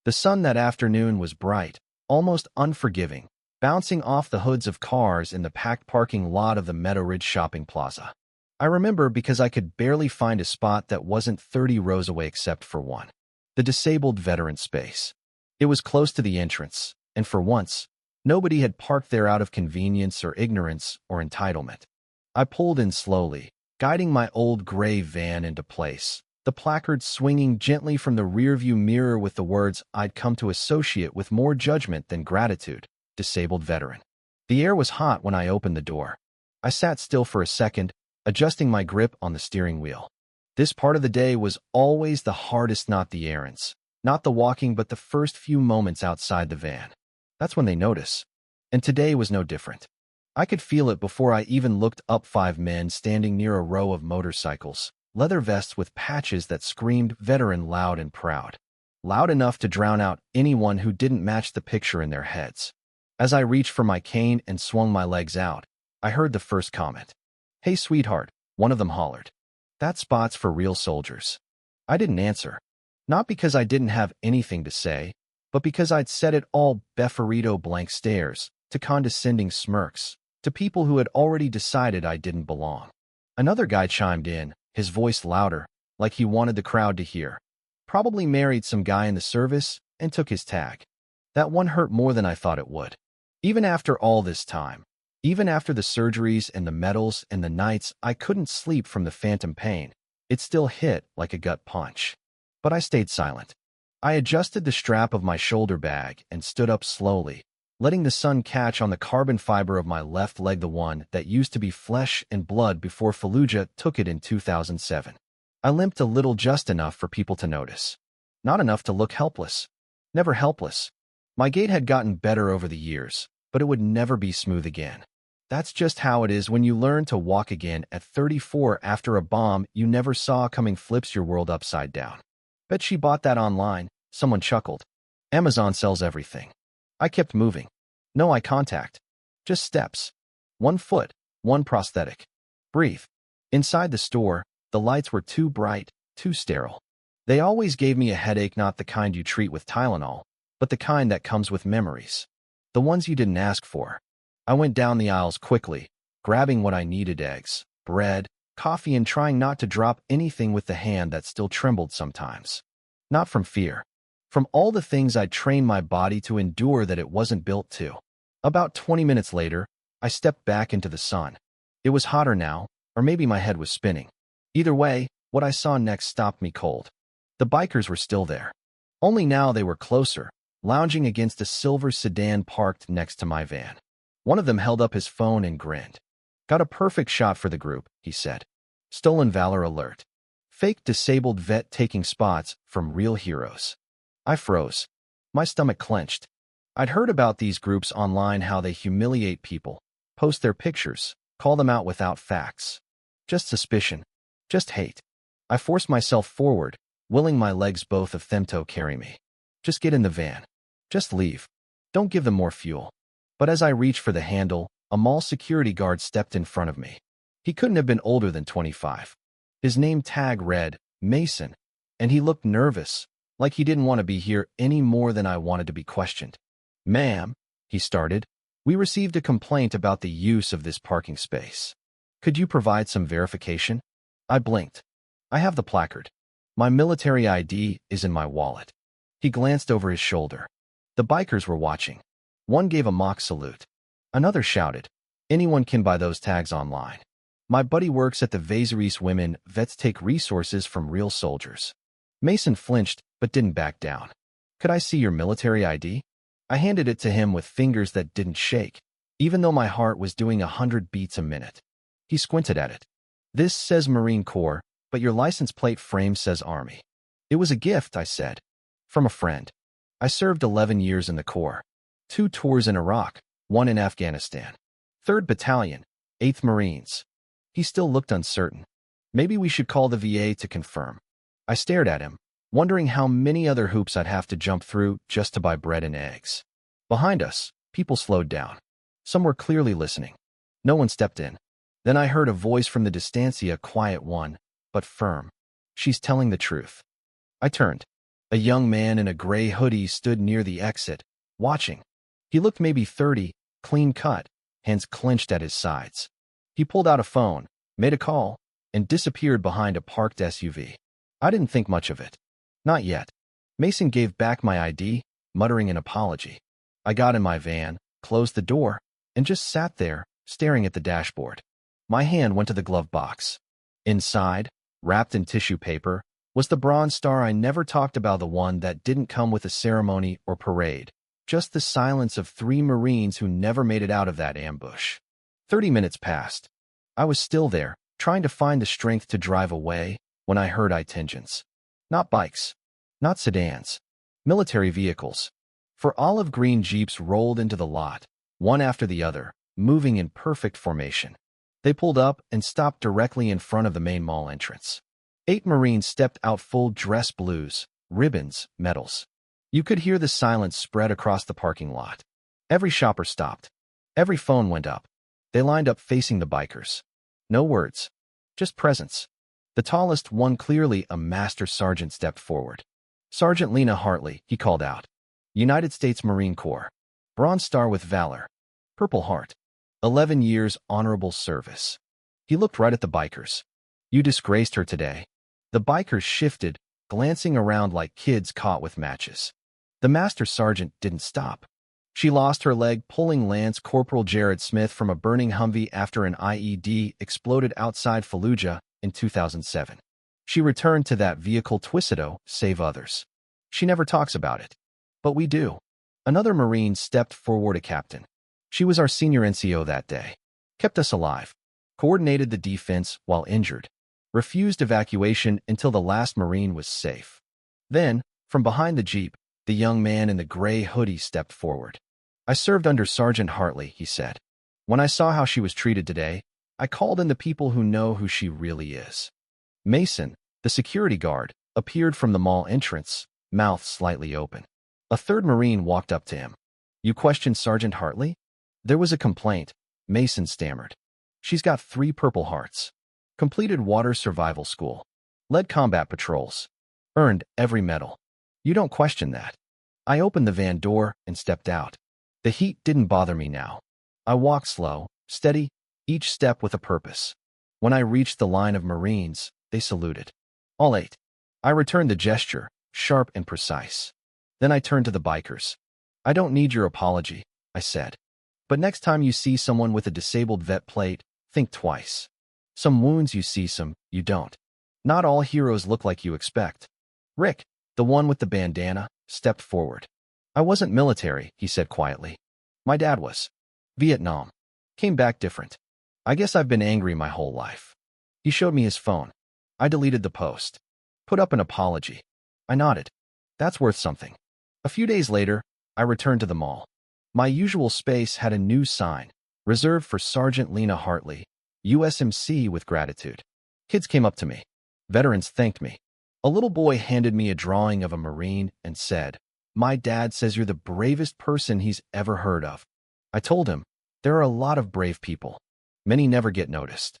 The sun that afternoon was bright, almost unforgiving, bouncing off the hoods of cars in the packed parking lot of the Meadow Ridge shopping plaza. I remember because I could barely find a spot that wasn't 30 rows away except for one. The disabled veteran space. It was close to the entrance, and for once, nobody had parked there out of convenience or ignorance or entitlement. I pulled in slowly, guiding my old gray van into place, the placard swinging gently from the rearview mirror with the words I'd come to associate with more judgment than gratitude, disabled veteran. The air was hot when I opened the door. I sat still for a second, adjusting my grip on the steering wheel. This part of the day was always the hardest, not the errands, not the walking, but the first few moments outside the van. That's when they notice. And today was no different. I could feel it before I even looked up. 5 men standing near a row of motorcycles, leather vests with patches that screamed veteran loud and proud. Loud enough to drown out anyone who didn't match the picture in their heads. As I reached for my cane and swung my legs out, I heard the first comment. "Hey, sweetheart," one of them hollered. "That spot's for real soldiers." I didn't answer. Not because I didn't have anything to say, but because I'd said it all. Befarito blank stares, to condescending smirks, to people who had already decided I didn't belong. Another guy chimed in, his voice louder, like he wanted the crowd to hear. Probably married some guy in the service and took his tag. That one hurt more than I thought it would. Even after all this time, even after the surgeries and the medals and the nights I couldn't sleep from the phantom pain, it still hit like a gut punch. But I stayed silent. I adjusted the strap of my shoulder bag and stood up slowly, letting the sun catch on the carbon fiber of my left leg, the one that used to be flesh and blood before Fallujah took it in 2007. I limped a little, just enough for people to notice. Not enough to look helpless. Never helpless. My gait had gotten better over the years, but it would never be smooth again. That's just how it is when you learn to walk again at 34 after a bomb you never saw coming flips your world upside down. Bet she bought that online, someone chuckled. Amazon sells everything. I kept moving. No eye contact. Just steps. 1 foot, 1 prosthetic. Breathe. Inside the store, the lights were too bright, too sterile. They always gave me a headache, not the kind you treat with Tylenol, but the kind that comes with memories. The ones you didn't ask for. I went down the aisles quickly, grabbing what I needed: eggs, bread, coffee, and trying not to drop anything with the hand that still trembled sometimes. Not from fear. From all the things I'd trained my body to endure that it wasn't built to. About 20 minutes later, I stepped back into the sun. It was hotter now, or maybe my head was spinning. Either way, what I saw next stopped me cold. The bikers were still there. Only now they were closer, lounging against a silver sedan parked next to my van. One of them held up his phone and grinned. "Got a perfect shot for the group," he said. "Stolen Valor alert. Fake disabled vet taking spots from real heroes." I froze. My stomach clenched. I'd heard about these groups online, how they humiliate people, post their pictures, call them out without facts. Just suspicion. Just hate. I forced myself forward, willing my legs both of them to carry me. Just get in the van. Just leave. Don't give them more fuel. But as I reached for the handle, a mall security guard stepped in front of me. He couldn't have been older than 25. His name tag read Mason, and he looked nervous, like he didn't want to be here any more than I wanted to be questioned. "Ma'am," he started, "we received a complaint about the use of this parking space. Could you provide some verification?" I blinked. "I have the placard. My military ID is in my wallet." He glanced over his shoulder. The bikers were watching. One gave a mock salute. Another shouted, "Anyone can buy those tags online. My buddy works at the Vaseries Women Vets Take Resources from Real Soldiers." Mason flinched, but didn't back down. "Could I see your military ID?" I handed it to him with fingers that didn't shake, even though my heart was doing 100 beats a minute. He squinted at it. "This says Marine Corps, but your license plate frame says Army." "It was a gift," I said. "From a friend. I served 11 years in the Corps. 2 tours in Iraq, 1 in Afghanistan. 3rd Battalion, 8th Marines." He still looked uncertain. "Maybe we should call the VA to confirm." I stared at him, wondering how many other hoops I'd have to jump through just to buy bread and eggs. Behind us, people slowed down. Some were clearly listening. No one stepped in. Then I heard a voice from the distancia, a quiet one, but firm. "She's telling the truth." I turned. A young man in a gray hoodie stood near the exit, watching. He looked maybe 30, clean cut, hands clenched at his sides. He pulled out a phone, made a call, and disappeared behind a parked SUV. I didn't think much of it. Not yet. Mason gave back my ID, muttering an apology. I got in my van, closed the door, and just sat there, staring at the dashboard. My hand went to the glove box. Inside, wrapped in tissue paper, was the Bronze Star I never talked about, the one that didn't come with a ceremony or parade. Just the silence of 3 Marines who never made it out of that ambush. 30 minutes passed. I was still there, trying to find the strength to drive away, when I heard intentions. Not bikes. Not sedans. Military vehicles. 4 olive green Jeeps rolled into the lot, one after the other, moving in perfect formation. They pulled up and stopped directly in front of the main mall entrance. 8 Marines stepped out, full dress blues, ribbons, medals. You could hear the silence spread across the parking lot. Every shopper stopped. Every phone went up. They lined up facing the bikers. No words. Just presence. The tallest one, clearly a master sergeant, stepped forward. "Sergeant Lena Hartley," he called out. "United States Marine Corps. Bronze Star with Valor. Purple Heart. 11 years honorable service." He looked right at the bikers. "You disgraced her today." The bikers shifted, glancing around like kids caught with matches. The master sergeant didn't stop. "She lost her leg pulling Lance Corporal Jared Smith from a burning Humvee after an IED exploded outside Fallujah in 2007. She returned to that vehicle to save others. She never talks about it. But we do." Another Marine stepped forward, a captain. "She was our senior NCO that day. Kept us alive. Coordinated the defense while injured. Refused evacuation until the last Marine was safe." Then, from behind the Jeep, the young man in the gray hoodie stepped forward. "I served under Sergeant Hartley," he said. "When I saw how she was treated today, I called in the people who know who she really is." Mason, the security guard, appeared from the mall entrance, mouth slightly open. A third Marine walked up to him. "You questioned Sergeant Hartley?" "There was a complaint," Mason stammered. "She's got 3 Purple Hearts. Completed water survival school. Led combat patrols. Earned every medal. You don't question that." I opened the van door and stepped out. The heat didn't bother me now. I walked slow, steady, each step with a purpose. When I reached the line of Marines, they saluted. All 8. I returned the gesture, sharp and precise. Then I turned to the bikers. "I don't need your apology," I said. "But next time you see someone with a disabled vet plate, think twice. Some wounds you see, some you don't. Not all heroes look like you expect." Rick, the one with the bandana, stepped forward. "I wasn't military," he said quietly. "My dad was. Vietnam. Came back different. I guess I've been angry my whole life." He showed me his phone. I deleted the post. Put up an apology. I nodded. That's worth something. A few days later, I returned to the mall. My usual space had a new sign, reserved for Sergeant Lena Hartley, USMC with gratitude. Kids came up to me. Veterans thanked me. A little boy handed me a drawing of a Marine and said, "My dad says you're the bravest person he's ever heard of." I told him, there are a lot of brave people. Many never get noticed.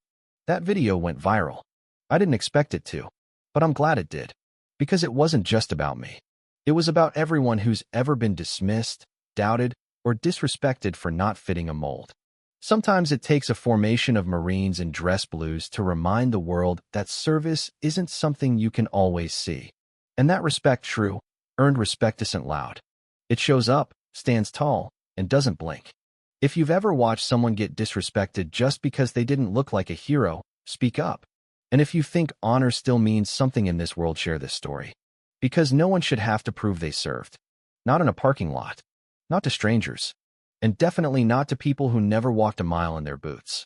That video went viral. I didn't expect it to, but I'm glad it did. Because it wasn't just about me. It was about everyone who's ever been dismissed, doubted, or disrespected for not fitting a mold. Sometimes it takes a formation of Marines in dress blues to remind the world that service isn't something you can always see. And that respect, true, earned respect, isn't loud. It shows up, stands tall, and doesn't blink. If you've ever watched someone get disrespected just because they didn't look like a hero, speak up. And if you think honor still means something in this world, share this story. Because no one should have to prove they served. Not in a parking lot. Not to strangers. And definitely not to people who never walked a mile in their boots.